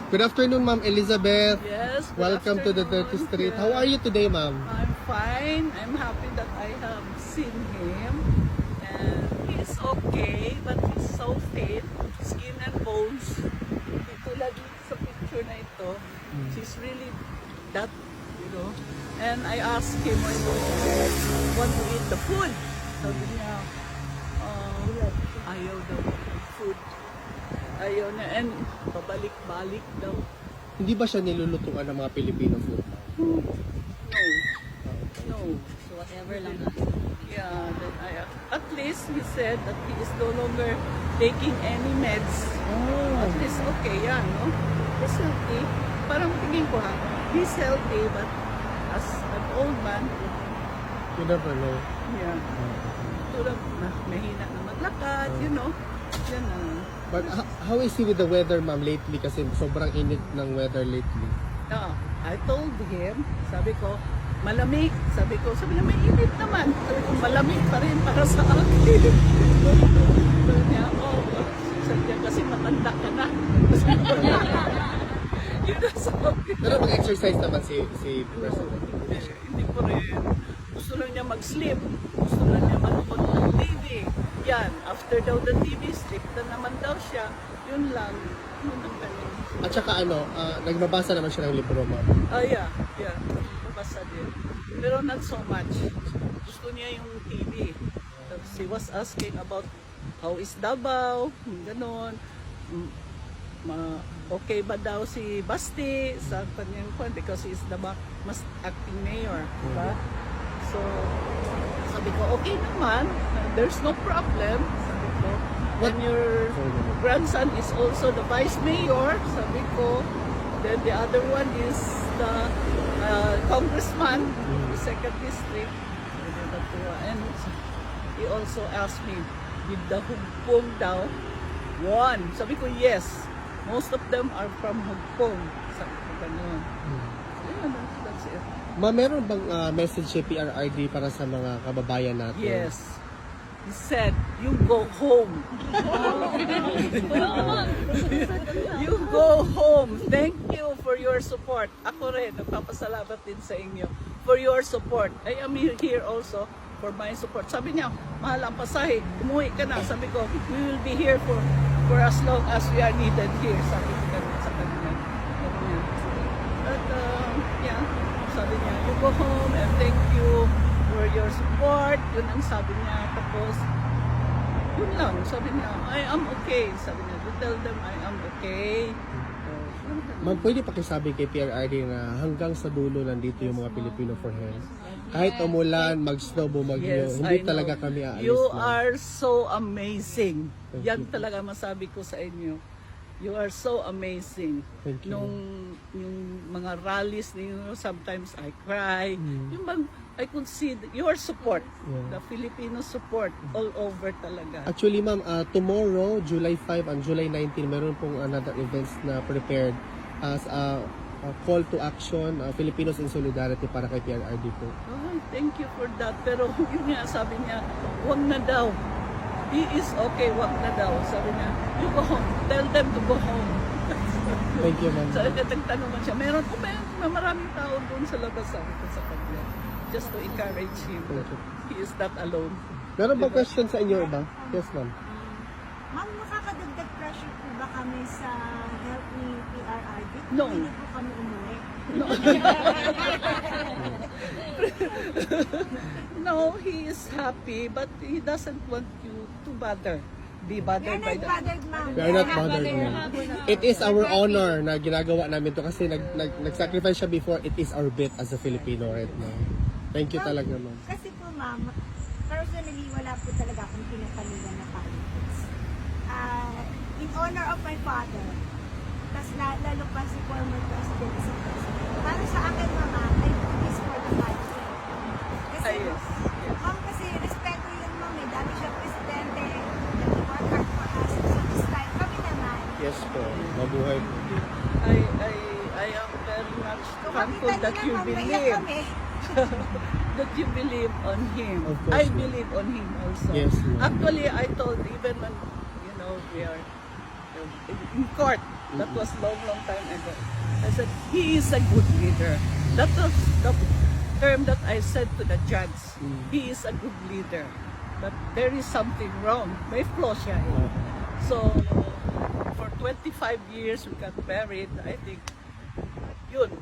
Good afternoon, Ma'am Elizabeth. Yes. good Welcome to the afternoon. 30th Street. Yeah. How are you today, Ma'am? I'm fine. I'm happy that I have seen him. And he's okay, but he's so fit. Skin and bones. Ito lagi sa picture na ito. She's really that, you know. And I asked him when he want to eat the food. Sabi niya, ayaw daw ng food. Ayaw na. And pabalik-balik daw. Hindi ba siya nilulutuan ng mga Filipino food? No. No. So whatever lang. Yeah, then at least he said that he is no longer taking any meds. At least okay yan, no? He's healthy. Parang tingin ko ha, he's healthy, but as an old man, You never know. yeah, tulad mahina na maglakad, you know. Yan na. But how is he with the weather, Ma'am, lately? Kasi sobrang init ng weather lately. I told him, sabi ko, malamig. Sabi niya, may init naman. Sabi ko, malamig pa rin para sa akin. Sabi niya, sabi niya, kasi matanda ka na. Yun ang sabi. Pero mag-exercise naman si President. Hindi ko rin. Gusto lang niya mag-sleep. Gusto lang niya manood ng TV. Yan, after daw the TV, sleep na naman daw siya. Yun lang. Yun ang ganun. At saka nagbabasa naman siya ng libro, Ma'am. Yeah. Babasa din. Pero not so much. Gusto niya yung TV. Tapos he was asking about how is Davao, ganon. Okay ba daw si Basti sa kanyang kwan because he is the mas acting mayor. Diba? So, sabi ko, okay naman. There's no problem. Sabi ko, when your grandson is also the vice mayor, sabi ko, then the other one is the congressman, the second district. And he also asked me, did the Hugpong daw won? Sabi ko, yes. Most of them are from Hugpong. Sabi ko, ganun. Yeah, that's it. Ma'am, meron bang message si PRRD para sa mga kababayan natin? Yes. He said, you go home. You go home. Thank you for your support. Ako rin, nagpapasalamat din sa inyo for your support. I am here also for my support. Sabi niya, mahal ang pasahe, umuwi ka na. Sabi ko, we will be here for as long as we are needed here. Sabi ko ganun sa kanila. But, yeah, sabi niya, you go home and thank you for your support. Yun ang sabi niya. Tapos, yun lang. Sabi niya, I am okay. Sabi niya, to tell them I am okay. Ma'am, pwede pakisabi kay PRRD na hanggang sa dulo nandito yung mga Filipino for health. Kahit umulan, mag-snow, bumagyo, Yes, hindi I know. talaga kami aalis. You ma'am. are so amazing. Thank Yan you. talaga masabi ko sa inyo. You are so amazing. Thank you. Yung mga rallies ninyo, sometimes I cry. Yung bang, I could see your support, Yeah. the Filipino support all over talaga. Actually, ma'am, tomorrow, July 5 and July 19, meron pong another events na prepared as a call to action, Filipinos in Solidarity para kay PRRD po. Oh, thank you for that. Pero yun nga, sabi niya, wag na daw. He is okay, wag na daw. Sabi niya, you go home. Tell them to go home. Thank you, ma'am. So, nagtanungan siya, meron po may maraming tao doon sa labas, sabi ko sa kanya. Just to encourage him that he is not alone. Meron ba question sa inyo iba? Yes, ma'am. Ma'am, makakadagdag pressure po ba kami sa health ni PRRD? No. Hindi po kami umuwi. No, he is happy, but he doesn't want you to be bothered by We're not that. bothered, ma'am. We are not bothered, ma'am. It is our honor na ginagawa namin to kasi nag-sacrifice siya before. It is our bit as a Filipino right now. Thank you talaga, ma'am. Kasi po, ma'am, personally, wala po talaga akong pinapanigan na politics. In honor of my father, tas lalo pa si former president is a president. Para sa akin, mama, I do this for the country. Kasi, Yes. ma'am, kasi respeto yun, ma'am. Dami siya presidente. Nag-work hard for us. So this time, kami naman. Yes po. Mabuhay po. I am very much So, thankful that you ma'am, naiyak believe. kami. That you believe on him. Of course, I ma'am. believe on him also. Yes, ma'am. Actually, I told even when we are in court, That was long time ago. I said, he is a good leader. That was the term that I said to the judge. He is a good leader. But there is something wrong. May flaw siya eh. So, for 25 years we got married. I think, yun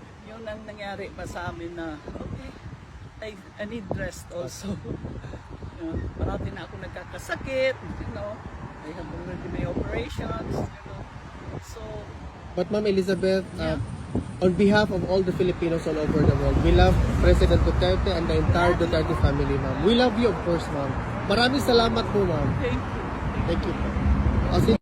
ang nangyari pa sa amin na, okay, I need rest also. Parati na ako nagkakasakit, I have already my operations, So, But Ma'am Elizabeth, on behalf of all the Filipinos all over the world, we love President Duterte and the entire Duterte family, ma'am. We love you, of course, ma'am. Maraming salamat po, ma'am. thank you. Thank you po.